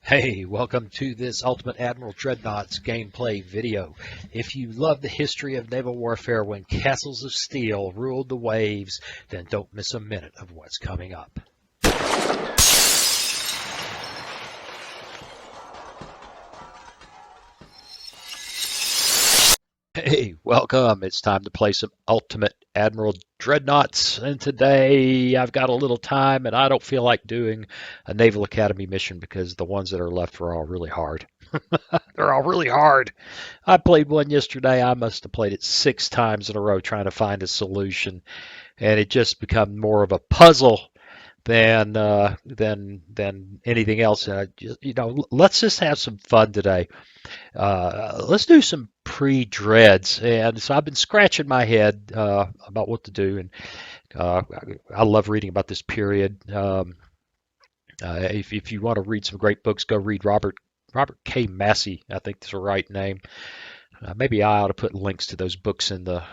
Hey, welcome to this Ultimate Admiral Dreadnoughts gameplay video. If you love the history of naval warfare when castles of steel ruled the waves, then don't miss a minute of what's coming up. Hey, welcome. It's time to play some Ultimate Admiral Dreadnoughts. And today I've got a little time and I don't feel like doing a Naval Academy mission because the ones that are left are all really hard. They're all really hard. I played one yesterday. I must have played it 6 times in a row trying to find a solution, and it just become more of a puzzle than anything else. And let's just have some fun today. Let's do some pre-dreads. And so I've been scratching my head about what to do, and uh, I love reading about this period. If you want to read some great books, go read Robert K. Massey. I think that's the right name. Maybe I ought to put links to those books in the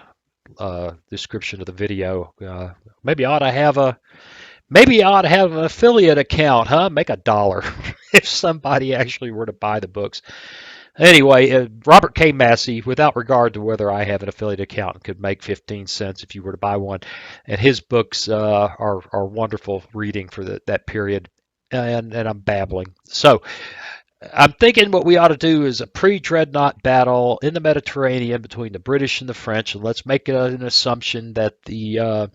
description of the video. Maybe I ought to have an affiliate account, huh? Make $1 if somebody actually were to buy the books. Anyway, Robert K. Massey, without regard to whether I have an affiliate account, could make 15 cents if you were to buy one. And his books are wonderful reading for that period. And I'm babbling. So I'm thinking what we ought to do is a pre-dreadnought battle in the Mediterranean between the British and the French, and let's make an assumption that the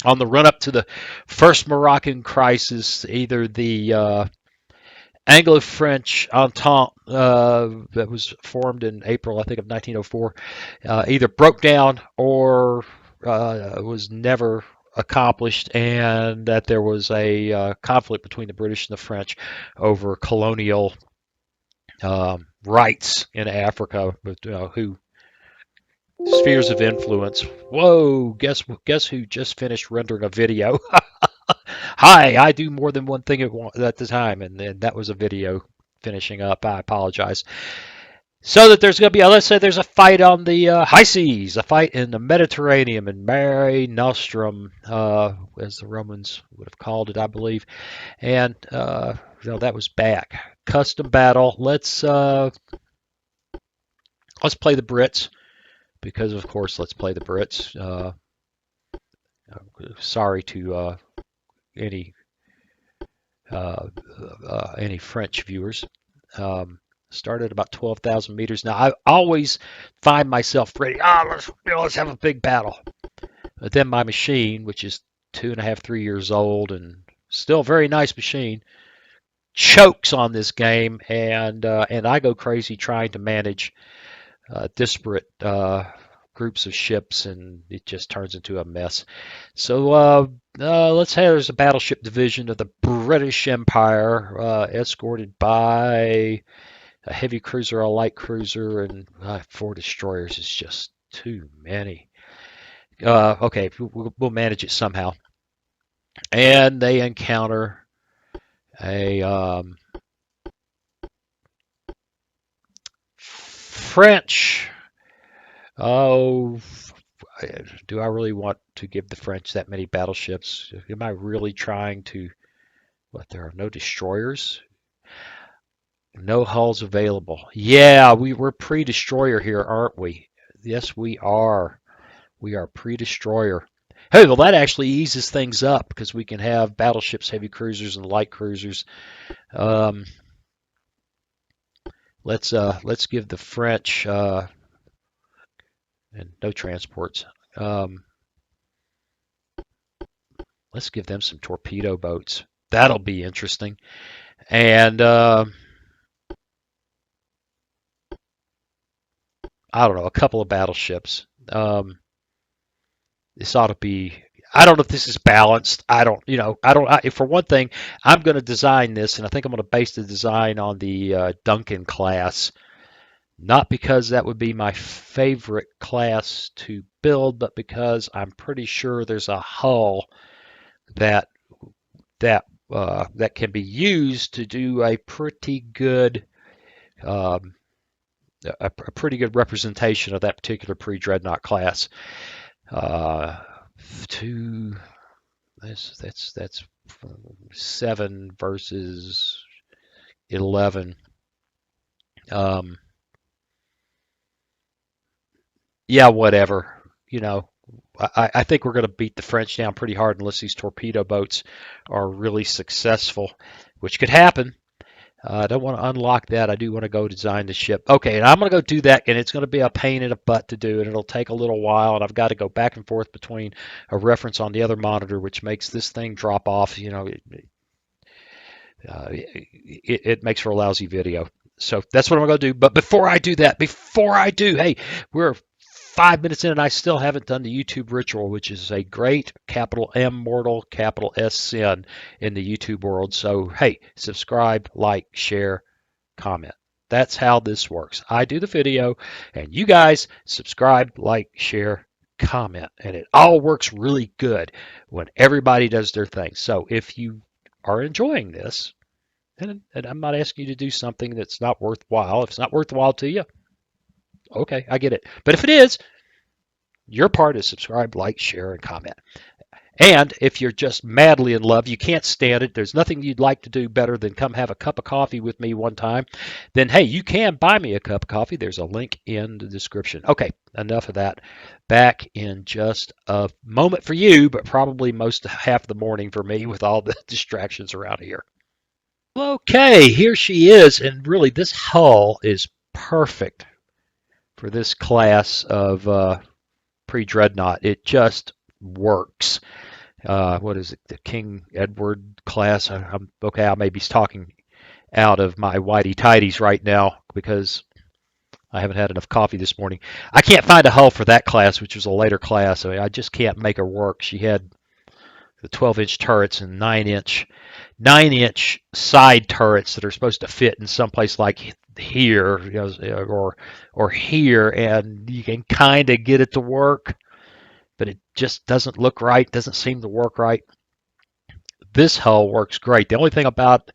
on the run up to the first Moroccan crisis, either the Anglo-French Entente that was formed in April, I think, of 1904, either broke down or was never accomplished, and that there was a conflict between the British and the French over colonial rights in Africa, but who spheres of influence. Whoa! Guess who just finished rendering a video? Hi, I do more than one thing at the time, and that was a video finishing up. I apologize. So that there's going to be, let's say there's a fight on the high seas, a fight in the Mediterranean, in Mare Nostrum, as the Romans would have called it, I believe. And that was back. Custom battle. Let's play the Brits because, of course, let's play the Brits. Sorry to any French viewers. Started about 12,000 meters. Now I always find myself ready. Let's have a big battle. But then my machine, which is 2.5, 3 years old, and still a very nice machine, chokes on this game, and I go crazy trying to manage disparate groups of ships, and it just turns into a mess. So let's say there's a battleship division of the British Empire, escorted by a heavy cruiser, a light cruiser, and 4 destroyers is just too many. Okay, we'll manage it somehow. And they encounter a French. Oh, do I really want to give the French that many battleships? Am I really trying to? What, there are no destroyers? No hulls available. Yeah, we're pre-destroyer here, aren't we? Yes, we are. We are pre-destroyer. Hey, well, that actually eases things up because we can have battleships, heavy cruisers, and light cruisers. Let's give the French and no transports. Let's give them some torpedo boats. That'll be interesting. And I don't know, a couple of battleships. This ought to be. I don't know if this is balanced. I don't. For one thing, I'm going to design this, and I think I'm going to base the design on the Duncan class. Not because that would be my favorite class to build, but because I'm pretty sure there's a hull that that can be used to do a pretty good representation of that particular pre-dreadnought class. That's 7 versus 11. Yeah, whatever. You know, I think we're going to beat the French down pretty hard unless these torpedo boats are really successful, which could happen. I don't want to unlock that. I do want to go design the ship. Okay, and I'm going to go do that, and it's going to be a pain in the butt to do, and it'll take a little while, and I've got to go back and forth between a reference on the other monitor, which makes this thing drop off. It makes for a lousy video. So that's what I'm going to do. But before I do that, hey, we're 5 minutes in and I still haven't done the YouTube ritual, which is a great capital M mortal, capital S sin in the YouTube world. So, hey, subscribe, like, share, comment. That's how this works. I do the video and you guys subscribe, like, share, comment. And it all works really good when everybody does their thing. So if you are enjoying this, and I'm not asking you to do something that's not worthwhile. If it's not worthwhile to you, okay, I get it. But if it is, your part is subscribe, like, share, and comment. And if you're just madly in love, you can't stand it, there's nothing you'd like to do better than come have a cup of coffee with me one time, then hey, you can buy me a cup of coffee. There's a link in the description. Okay, enough of that. Back in just a moment for you, but probably most half the morning for me with all the distractions around here. Okay, here she is, and really this hull is perfect for this class of pre-dreadnought. It just works. What is it? The King Edward class. Okay. I may be talking out of my whitey tidies right now because I haven't had enough coffee this morning. I can't find a hull for that class, which was a later class. I mean, I just can't make her work. She had the 12-inch turrets and 9-inch side turrets that are supposed to fit in someplace like here, or here, and you can kind of get it to work, but it just doesn't look right, doesn't seem to work right. This hull works great. The only thing about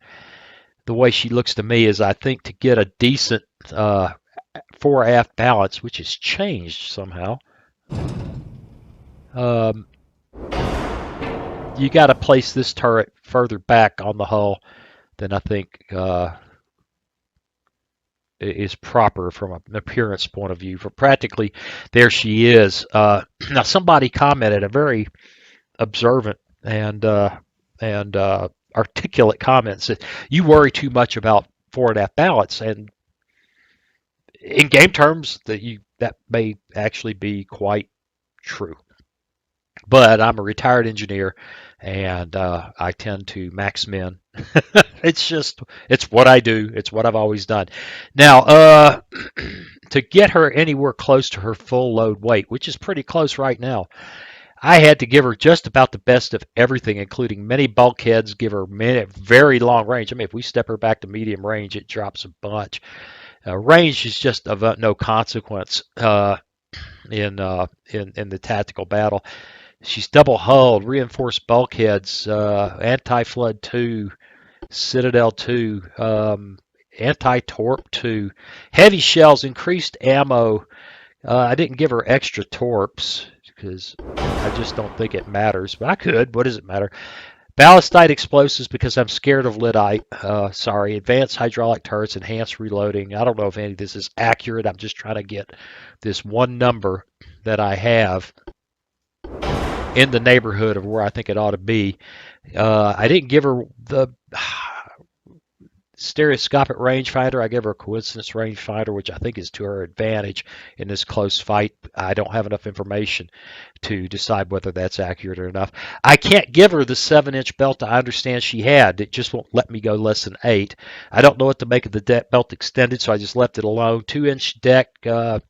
the way she looks to me is I think to get a decent fore-aft balance, which has changed somehow, you got to place this turret further back on the hull than I think is proper from an appearance point of view. For practically, there she is. Now, somebody commented a very observant and articulate comment, said, "You worry too much about fore and aft balance," and in game terms, that may actually be quite true. But I'm a retired engineer, and I tend to max min. It's what I do. It's what I've always done. Now, to get her anywhere close to her full load weight, which is pretty close right now, I had to give her just about the best of everything, including many bulkheads, give her very long range. I mean, if we step her back to medium range, it drops a bunch. Range is just of no consequence in the tactical battle. She's double hulled, reinforced bulkheads, anti-flood 2, Citadel 2, anti-torp 2, heavy shells, increased ammo. I didn't give her extra torps because I just don't think it matters, but I could. What does it matter? Ballistite explosives because I'm scared of lyddite. Sorry. Advanced hydraulic turrets, enhanced reloading. I don't know if any of this is accurate. I'm just trying to get this one number that I have in the neighborhood of where I think it ought to be. I didn't give her the stereoscopic rangefinder. I gave her a coincidence rangefinder, which I think is to her advantage in this close fight. I don't have enough information to decide whether that's accurate or enough. I can't give her the 7-inch belt I understand she had. It just won't let me go less than 8. I don't know what to make of the belt extended, so I just left it alone. 2-inch deck. The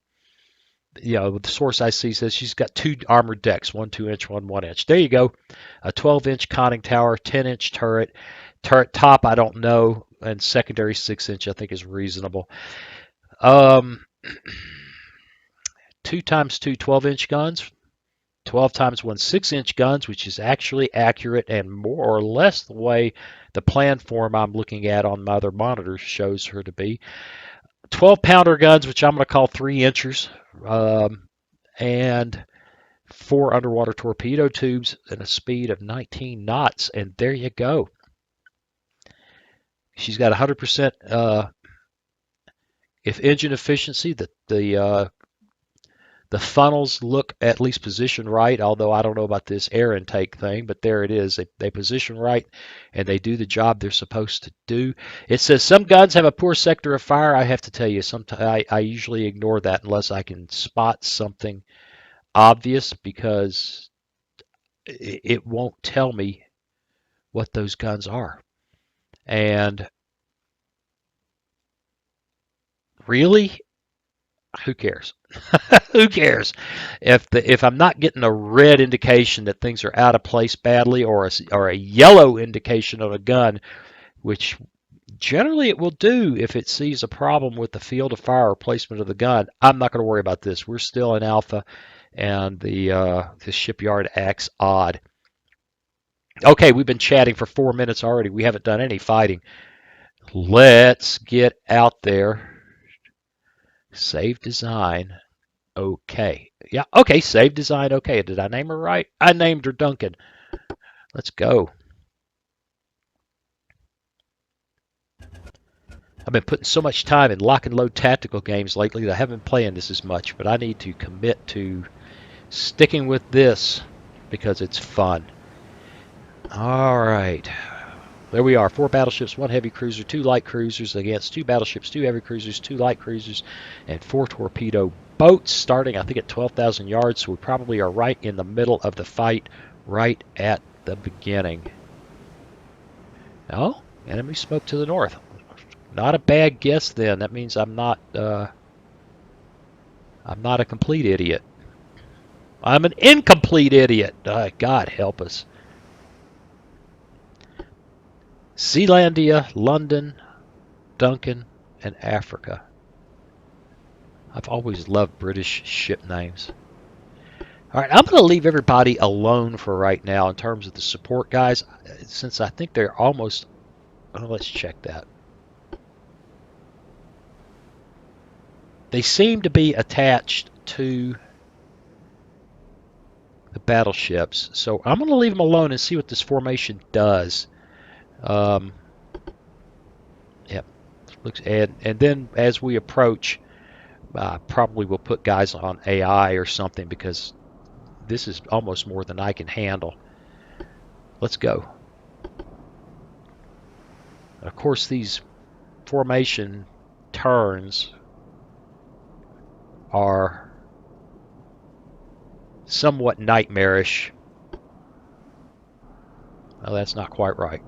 source I see says she's got 2 armored decks, one 2-inch, one 1-inch. There you go. A 12-inch conning tower, 10-inch turret. Turret top, I don't know, and secondary 6-inch I think is reasonable. 2 times 2 12-inch guns, 12 times 1 6-inch guns, which is actually accurate and more or less the way the plan form I'm looking at on my other monitors shows her to be. 12-pounder guns, which I'm going to call 3-inchers, and 4 underwater torpedo tubes and a speed of 19 knots. And there you go. She's got 100% if engine efficiency. The funnels look at least positioned right, although I don't know about this air intake thing, but there it is. They position right, and they do the job they're supposed to do. It says some guns have a poor sector of fire. I have to tell you, sometimes I usually ignore that unless I can spot something obvious, because it won't tell me what those guns are. And really, who cares? Who cares? If I'm not getting a red indication that things are out of place badly, or a yellow indication on a gun, which generally it will do if it sees a problem with the field of fire or placement of the gun, I'm not going to worry about this. We're still in alpha, and the shipyard acts odd. Okay, we've been chatting for 4 minutes already. We haven't done any fighting. Let's get out there. Save design. Okay. Yeah, okay, save design. Okay, did I name her right? I named her Duncan. Let's go. I've been putting so much time in lock and load tactical games lately that I haven't been playing this as much, but I need to commit to sticking with this because it's fun. All right. There we are. 4 battleships, 1 heavy cruiser, 2 light cruisers against 2 battleships, 2 heavy cruisers, 2 light cruisers, and 4 torpedo boats, starting, I think, at 12,000 yards. So we probably are right in the middle of the fight, right at the beginning. Oh, enemy smoke to the north. Not a bad guess then. That means I'm not a complete idiot. I'm an incomplete idiot. God help us. Zealandia, London, Duncan, and Africa. I've always loved British ship names. All right, I'm going to leave everybody alone for right now in terms of the support guys, since I think they're almost... Oh, let's check that. They seem to be attached to the battleships, so I'm going to leave them alone and see what this formation does. Yep. Looks, and then as we approach, probably we'll put guys on AI or something, because this is almost more than I can handle. Let's go. Of course, these formation turns are somewhat nightmarish. Well, that's not quite right.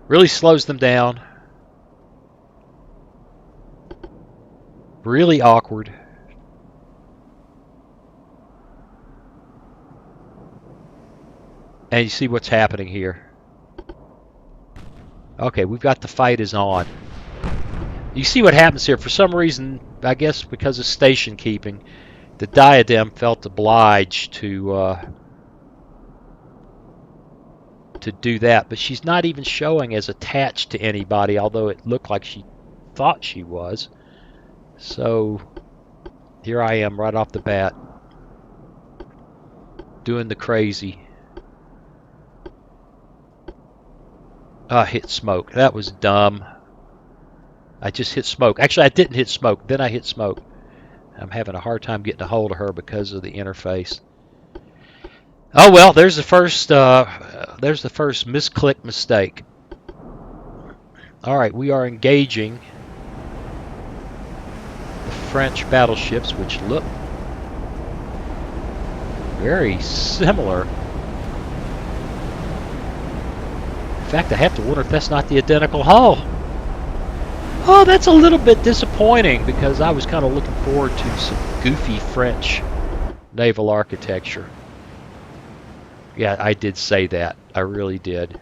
Really slows them down. Really awkward. And you see what's happening here. Okay, we've got the fight is on. You see what happens here. For some reason, I guess because of station keeping, the Diadem felt obliged to do that. But she's not even showing as attached to anybody, although it looked like she thought she was. So here I am right off the bat, doing the crazy. I hit smoke. That was dumb. I just hit smoke. Actually, I didn't hit smoke. Then I hit smoke. I'm having a hard time getting a hold of her because of the interface. Oh well, there's the first misclick mistake. All right, we are engaging the French battleships, which look very similar. In fact, I have to wonder if that's not the identical hull. Oh, that's a little bit disappointing, because I was kind of looking forward to some goofy French naval architecture. Yeah, I did say that. I really did.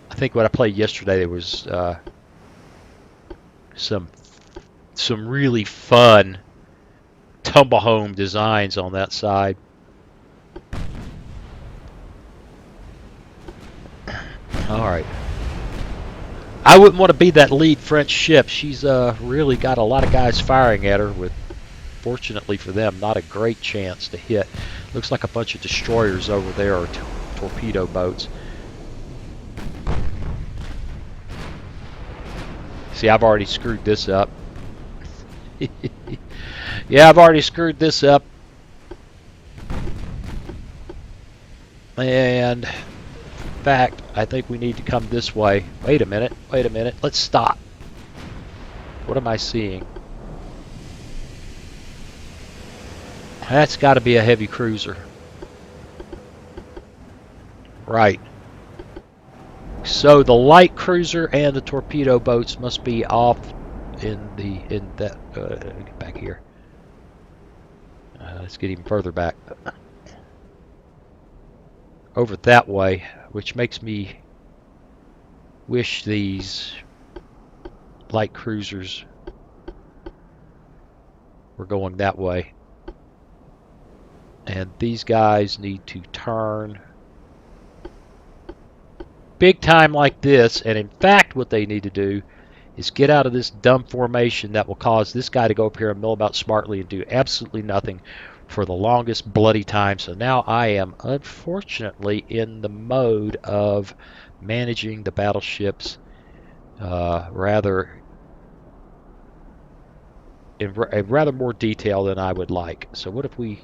I think when I played yesterday, there was some really fun tumble home designs on that side. All right. I wouldn't want to be that lead French ship. She's really got a lot of guys firing at her with, fortunately for them, not a great chance to hit. Looks like a bunch of destroyers over there, or torpedo boats. See, I've already screwed this up. Yeah, I've already screwed this up. And in fact, I think we need to come this way. Wait a minute. Wait a minute. Let's stop. What am I seeing? That's got to be a heavy cruiser. Right. So the light cruiser and the torpedo boats must be off in that. Get back here. Let's get even further back. Over that way, which makes me wish these light cruisers were going that way. And these guys need to turn big time like this, and in fact what they need to do is get out of this dumb formation that will cause this guy to go up here and mill about smartly and do absolutely nothing for the longest bloody time. So now I am unfortunately in the mode of managing the battleships rather in rather more detail than I would like. So what if we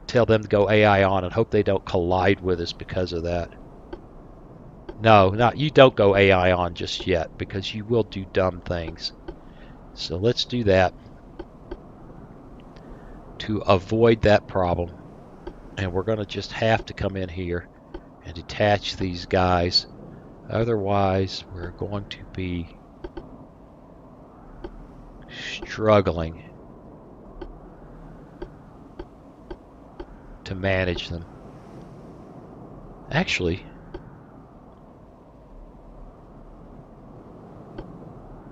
tell them to go AI on and hope they don't collide with us because of that? No, you don't go AI on just yet, because you will do dumb things. So let's do that to avoid that problem. And we're going to just have to come in here and detach these guys. Otherwise, we're going to be struggling to manage them. Actually,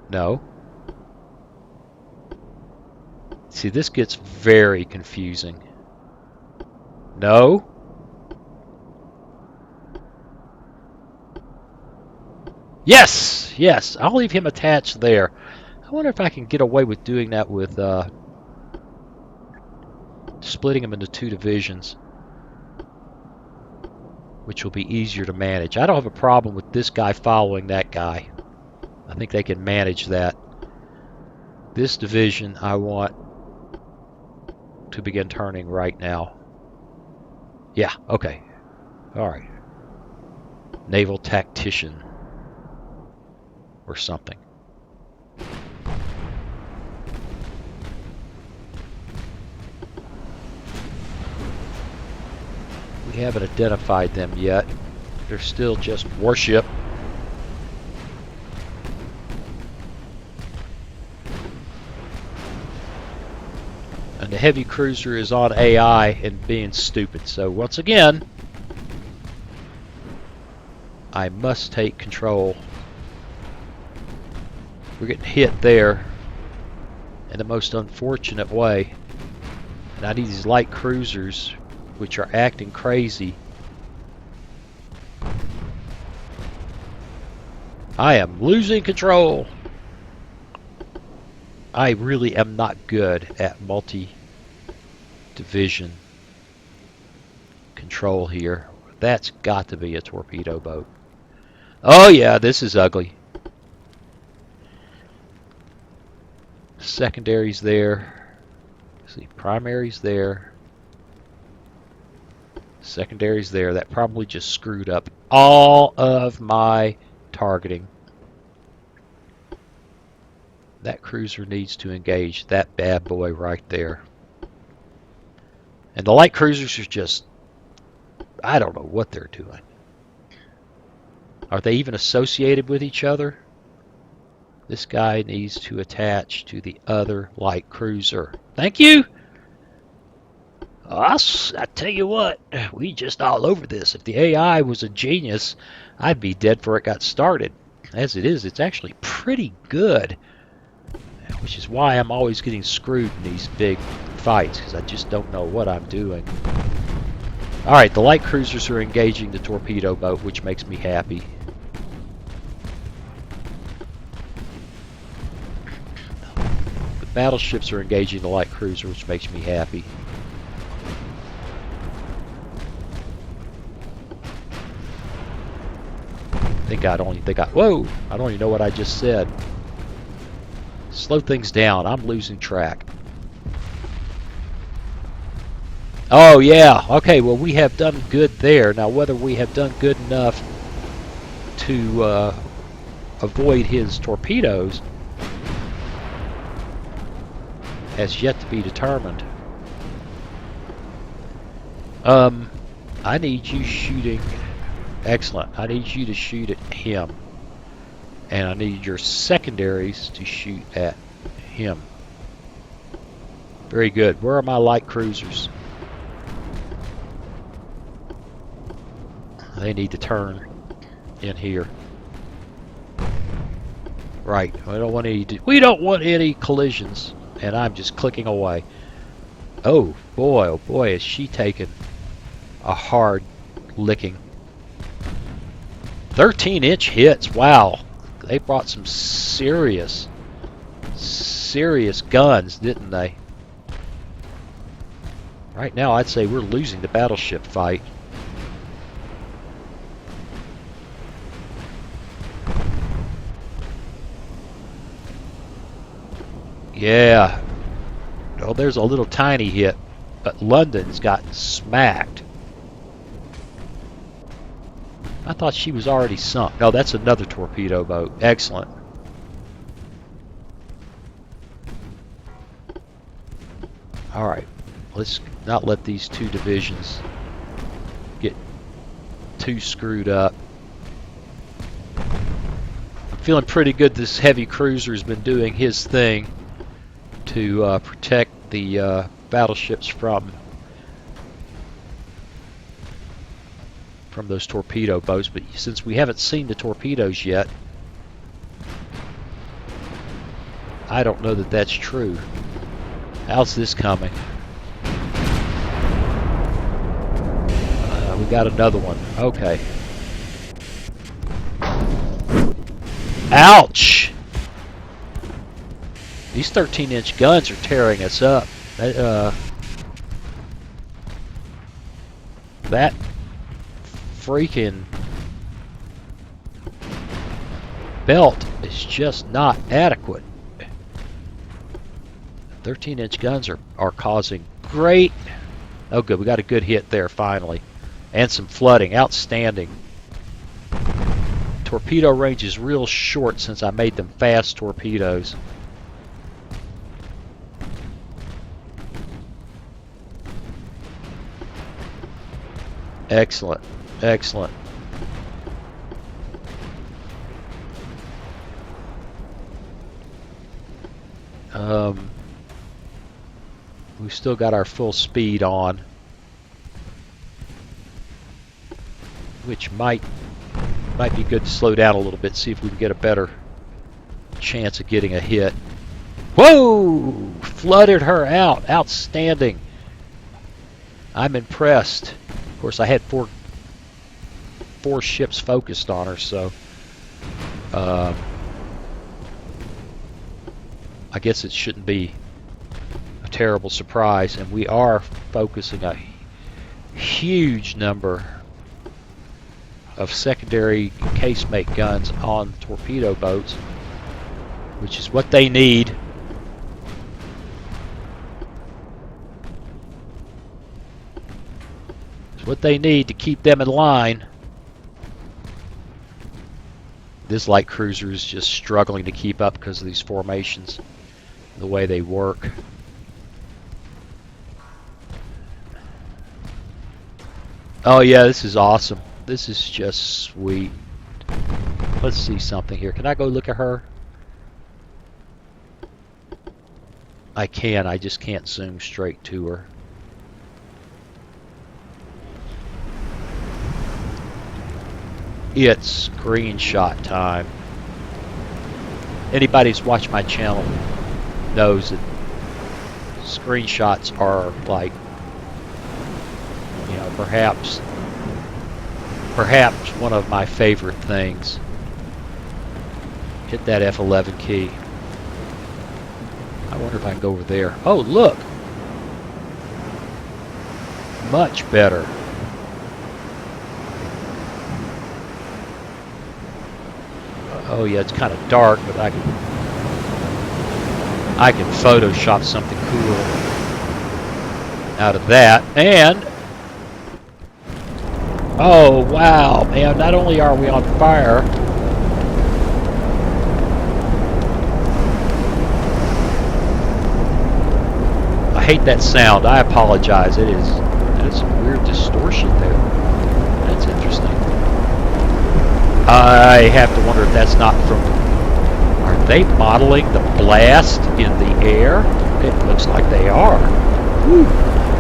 no. See, this gets very confusing. No. Yes! Yes! I'll leave him attached there. I wonder if I can get away with doing that with splitting them into 2 divisions, which will be easier to manage. I don't have a problem with this guy following that guy. I think they can manage that. This division I want to begin turning right now. Yeah, okay. Alright. Naval tactician or something. We haven't identified them yet. They're still just warship. And the heavy cruiser is on AI and being stupid. So once again, I must take control. We're getting hit there in the most unfortunate way. And I need these light cruisers, which are acting crazy. I am losing control. I really am not good at multi-division control here. That's got to be a torpedo boat. Oh yeah, this is ugly. Secondaries there. Let's see, primaries there. Secondaries there. That probably just screwed up all of my targeting. That cruiser needs to engage that bad boy right there. And the light cruisers are just, I don't know what they're doing. Are they even associated with each other? This guy needs to attach to the other light cruiser. Thank you! I tell you what, we just all over this. If the AI was a genius, I'd be dead before it got started. As it is, it's actually pretty good. Which is why I'm always getting screwed in these big fights, because I just don't know what I'm doing. Alright, the light cruisers are engaging the torpedo boat, which makes me happy. The battleships are engaging the light cruiser, which makes me happy. I think I don't even think whoa! I don't even know what I just said. Slow things down. I'm losing track. Oh yeah. Okay. Well, we have done good there. Now, whether we have done good enough to avoid his torpedoes has yet to be determined. I need you shooting. Excellent. I need you to shoot at him. And I need your secondaries to shoot at him. Very good. Where are my light cruisers? They need to turn in here. Right. We don't want any collisions. And I'm just clicking away. Oh boy, is she taking a hard licking. 13-inch hits. Wow. They brought some serious guns, didn't they? Right now, I'd say we're losing the battleship fight. Yeah. Oh, there's a little tiny hit, but London's gotten smacked. I thought she was already sunk. No, that's another torpedo boat. Excellent. Alright, let's not let these two divisions get too screwed up. I'm feeling pretty good this heavy cruiser's been doing his thing to protect the battleships from those torpedo boats, but since we haven't seen the torpedoes yet, I don't know that that's true. How's this coming? We got another one. Okay. Ouch! These 13-inch guns are tearing us up. That freaking belt is just not adequate. 13-inch guns are causing great... Oh good, we got a good hit there finally. And some flooding. Outstanding. Torpedo range is real short since I made them fast torpedoes. Excellent. Excellent. We've still got our full speed on, which might be good to slow down a little bit, see if we can get a better chance of getting a hit. Whoa! Flooded her out. Outstanding. I'm impressed. Of course, I had four ships focused on her, so I guess it shouldn't be a terrible surprise. And we are focusing a huge number of secondary casemate guns on torpedo boats, which is what they need. It's what they need to keep them in line. This light cruiser is just struggling to keep up because of these formations, the way they work. Oh yeah, this is awesome. This is just sweet. Let's see something here. Can I go look at her? I can, I just can't zoom straight to her. It's screenshot time. Anybody who's watched my channel knows that screenshots are like, you know, perhaps one of my favorite things. Hit that F11 key. I wonder if I can go over there. Oh, look! Much better. Oh yeah, it's kind of dark, but I can Photoshop something cool out of that. And oh wow, man! Not only are we on fire, I hate that sound. I apologize. It is some weird distortion there. That's interesting. I have to wonder if that's not from. Are they modeling the blast in the air? It looks like they are. Whew.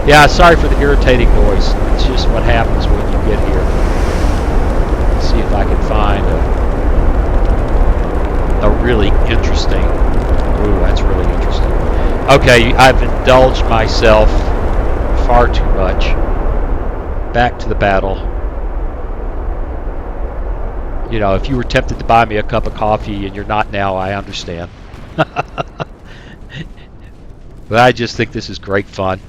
Yeah, sorry for the irritating noise. It's just what happens when you get here. Let's see if I can find a really interesting. Ooh, that's really interesting. Okay, I've indulged myself far too much. Back to the battle. You know, if you were tempted to buy me a cup of coffee and you're not now, I understand. But I just think this is great fun.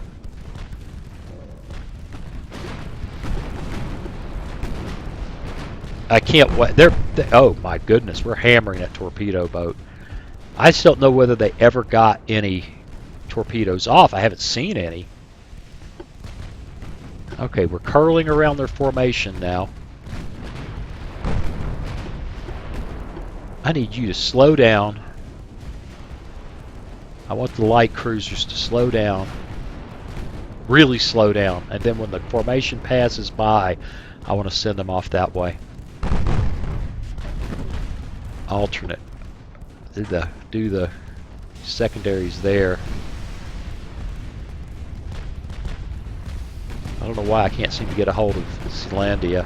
I can't wait. Oh my goodness, we're hammering that torpedo boat. I just don't know whether they ever got any torpedoes off. I haven't seen any. Okay, we're curling around their formation now. I need you to slow down. I want the light cruisers to slow down. Really slow down. And then when the formation passes by, I want to send them off that way. Alternate. Do the secondaries there. I don't know why I can't seem to get a hold of Zealandia.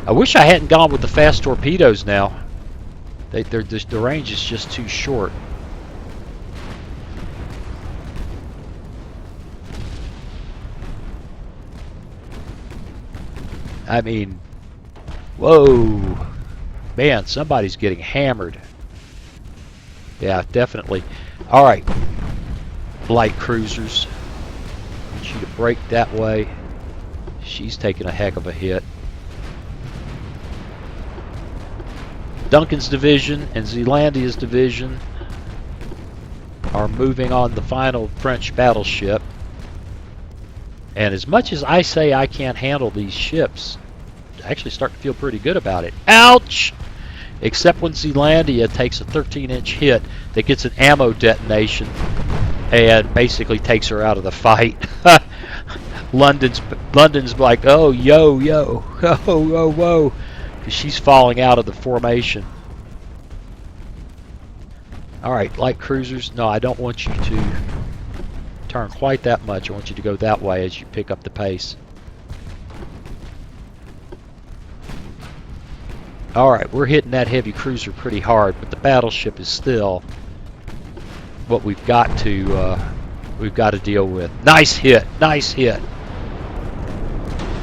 I wish I hadn't gone with the fast torpedoes now. The range is just too short. I mean, whoa. Man, somebody's getting hammered. Yeah, definitely. Alright. Light cruisers. I want you to break that way. She's taking a heck of a hit. Duncan's division and Zealandia's division are moving on the final French battleship. And as much as I say I can't handle these ships, I actually start to feel pretty good about it. Ouch! Except when Zealandia takes a 13-inch hit that gets an ammo detonation and basically takes her out of the fight. London's like, oh, yo, oh, whoa, whoa. Because she's falling out of the formation. Alright, light cruisers. No, I don't want you to turn quite that much. I want you to go that way as you pick up the pace. Alright, we're hitting that heavy cruiser pretty hard, but the battleship is still what we've got to deal with. Nice hit, nice hit.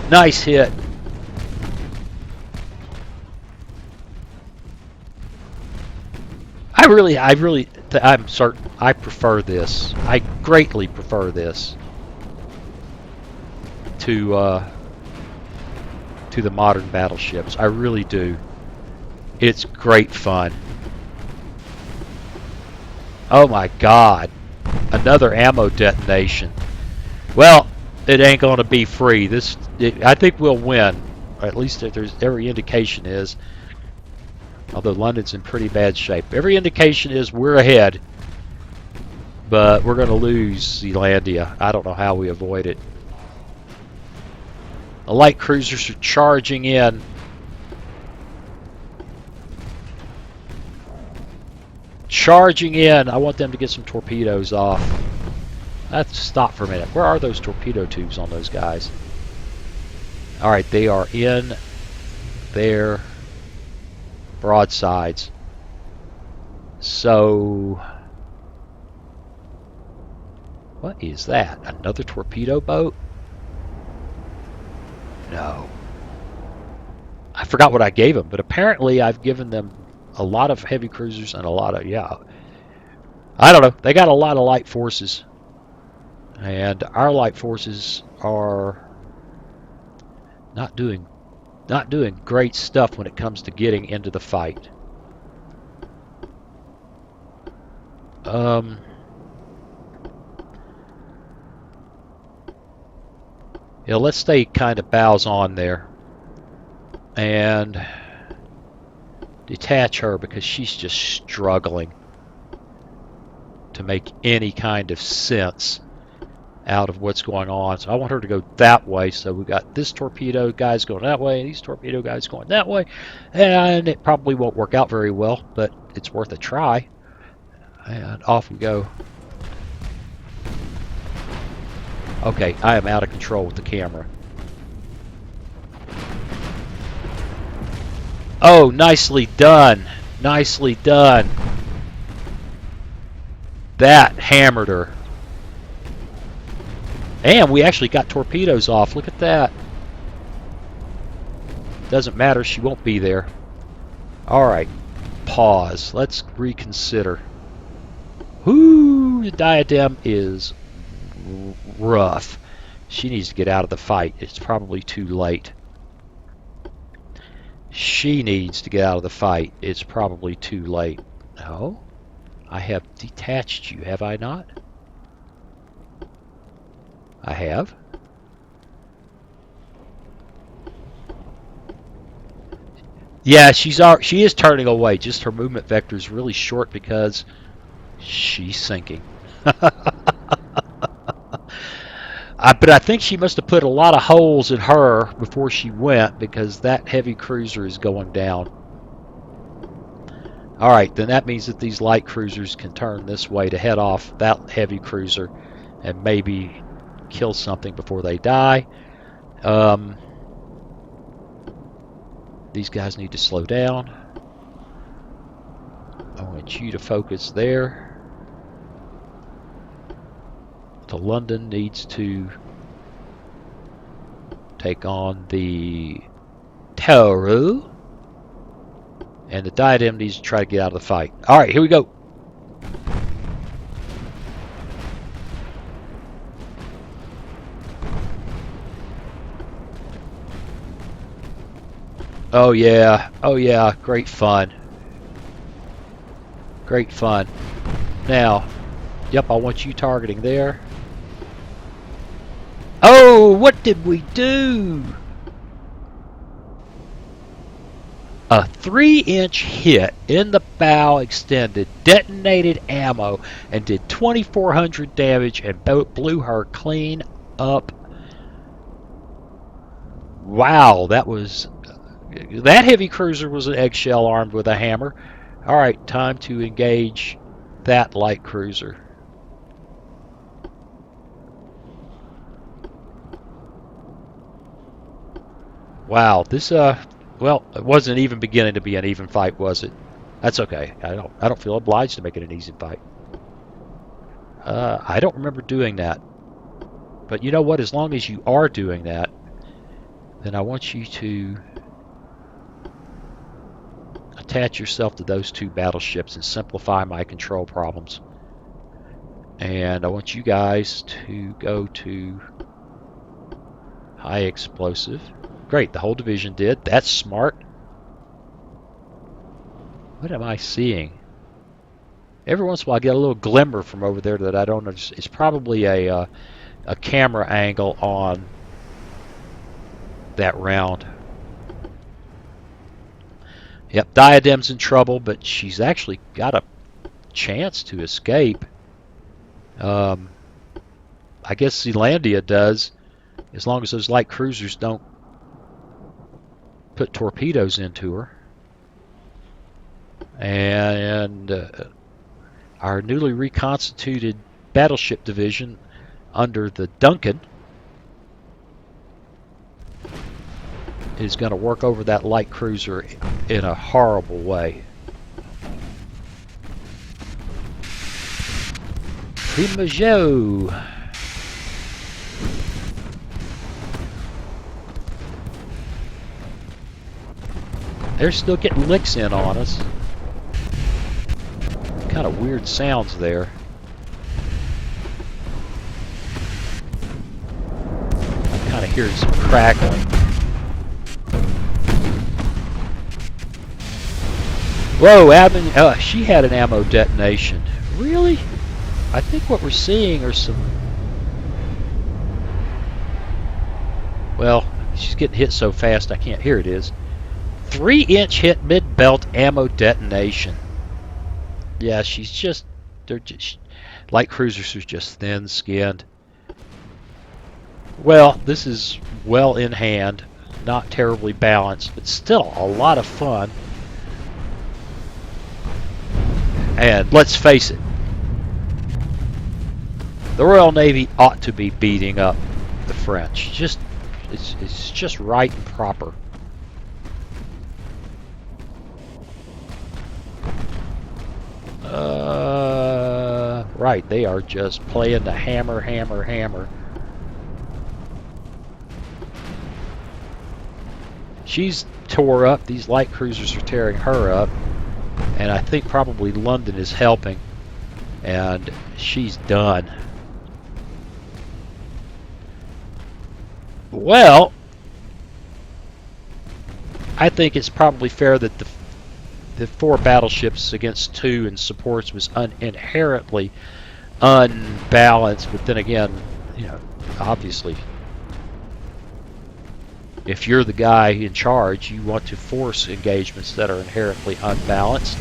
Nice hit. I'm certain I prefer this. I greatly prefer this to the modern battleships. I really do. It's great fun. Oh my God. Another ammo detonation. Well, it ain't going to be free. I think we'll win. Or at least every indication is. Although London's in pretty bad shape. Every indication is we're ahead. But we're going to lose Zealandia. I don't know how we avoid it. The light cruisers are charging in. Charging in. I want them to get some torpedoes off. Let's stop for a minute. Where are those torpedo tubes on those guys? Alright, they are in their broadsides. So, what is that? Another torpedo boat? No. I forgot what I gave them, but apparently I've given them a lot of heavy cruisers and a lot of, yeah. I don't know. They got a lot of light forces. And our light forces are not doing great stuff when it comes to getting into the fight. Yeah, let's stay kind of bows on there. And detach her because she's just struggling to make any kind of sense out of what's going on. So I want her to go that way. So we got this torpedo guys going that way, these torpedo guys going that way, and it probably won't work out very well, but it's worth a try. And off we go. Okay, I am out of control with the camera. Oh, nicely done. Nicely done. That hammered her. And we actually got torpedoes off. Look at that. Doesn't matter. She won't be there. Alright. Pause. Let's reconsider. Whoo! The Diadem is rough. She needs to get out of the fight. It's probably too late. She needs to get out of the fight. It's probably too late. No? I have detached you, have I not? I have. Yeah, she is turning away. Just her movement vector is really short because she's sinking. But I think she must have put a lot of holes in her before she went because that heavy cruiser is going down. Alright, then that means that these light cruisers can turn this way to head off that heavy cruiser and maybe kill something before they die. These guys need to slow down. I want you to focus there. The London needs to take on the Tauru. And the Diadem needs to try to get out of the fight. Alright, here we go. Oh yeah, great fun. Great fun. Now, yep, I want you targeting there. Oh, what did we do? A 3-inch hit in the bow extended, detonated ammo, and did 2,400 damage and blew her clean up. Wow, that heavy cruiser was an eggshell armed with a hammer. Alright, time to engage that light cruiser. Wow, this well, it wasn't even beginning to be an even fight, was it? That's okay. I don't feel obliged to make it an easy fight. I don't remember doing that. But you know what? As long as you are doing that, then I want you to attach yourself to those two battleships and simplify my control problems. And I want you guys to go to high explosive. Great, the whole division did. That's smart. What am I seeing? Every once in a while I get a little glimmer from over there that I don't understand. It's probably a camera angle on that round. Yep, Diadem's in trouble, but she's actually got a chance to escape. I guess Zealandia does, as long as those light cruisers don't put torpedoes into her. And our newly reconstituted battleship division under the Duncan is going to work over that light cruiser in a horrible way. Prima Joe. They're still getting licks in on us. Kind of weird sounds there. I'm kind of hearing some crackling. Whoa, Admiral! She had an ammo detonation. Really? I think what we're seeing are some... Well, she's getting hit so fast I can't... Here it is. 3-inch hit mid-belt ammo detonation. Yeah, she's just... They're just... Light cruisers are just thin-skinned. Well, this is well in hand. Not terribly balanced, but still a lot of fun. And let's face it, the Royal Navy ought to be beating up the French. It's just right and proper. Right, they are just playing the hammer, hammer, hammer. She's tore up. These light cruisers are tearing her up. And I think probably London is helping. And she's done. Well, I think it's probably fair that the 4 battleships against 2 in supports was inherently unbalanced. But then again, you know, obviously, if you're the guy in charge, you want to force engagements that are inherently unbalanced.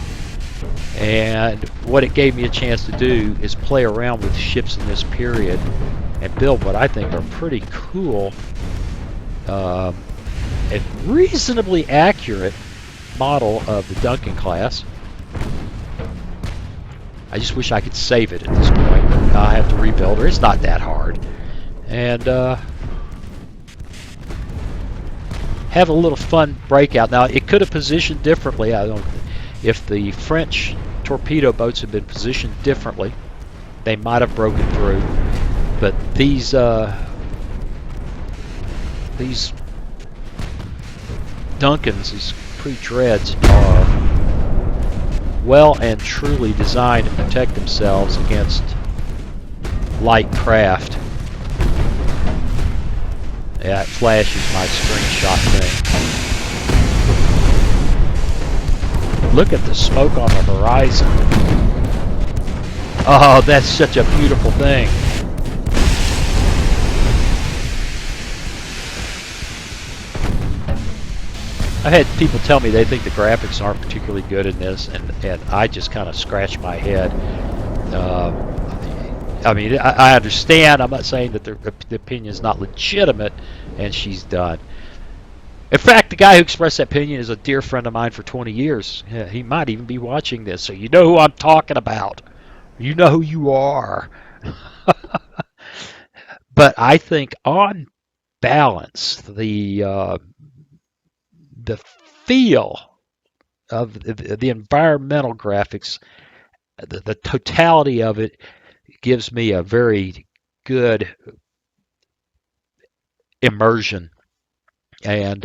And what it gave me a chance to do is play around with ships in this period and build what I think are pretty cool and reasonably accurate model of the Duncan class. I just wish I could save it at this point. I'll have to rebuild her. It's not that hard. And have a little fun breakout. Now, it could have positioned differently. I don't. If the French torpedo boats had been positioned differently, they might have broken through. But these Duncans, these PreDreads, are well and truly designed to protect themselves against light craft. Yeah, it flashes my screenshot thing. Look at the smoke on the horizon. Oh, that's such a beautiful thing. I've had people tell me they think the graphics aren't particularly good in this, and I just kind of scratch my head. I mean, I understand. I'm not saying that the opinion is not legitimate, and she's done. In fact, the guy who expressed that opinion is a dear friend of mine for 20 years. Yeah, he might even be watching this, so you know who I'm talking about. You know who you are. But I think on balance, the feel of the environmental graphics, the totality of it, gives me a very good immersion. And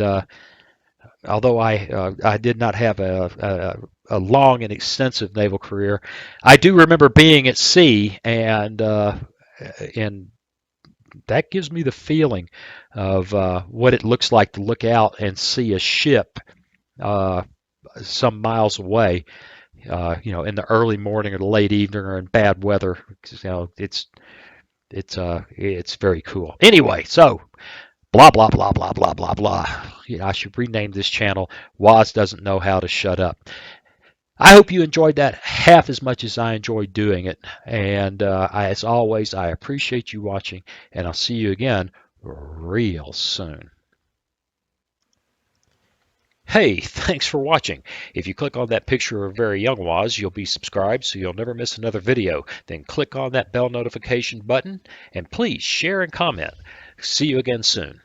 although I did not have a long and extensive naval career, I do remember being at sea, and that gives me the feeling of what it looks like to look out and see a ship some miles away. You know, in the early morning or the late evening or in bad weather. You know, it's very cool. Anyway, so blah blah blah blah blah blah blah. You know, I should rename this channel Woz Doesn't Know How to Shut Up. I hope you enjoyed that half as much as I enjoyed doing it. And as always, I appreciate you watching, and I'll see you again real soon. Hey, thanks for watching. If you click on that picture of very young Woz, you'll be subscribed so you'll never miss another video. Then click on that bell notification button, and please share and comment. See you again soon.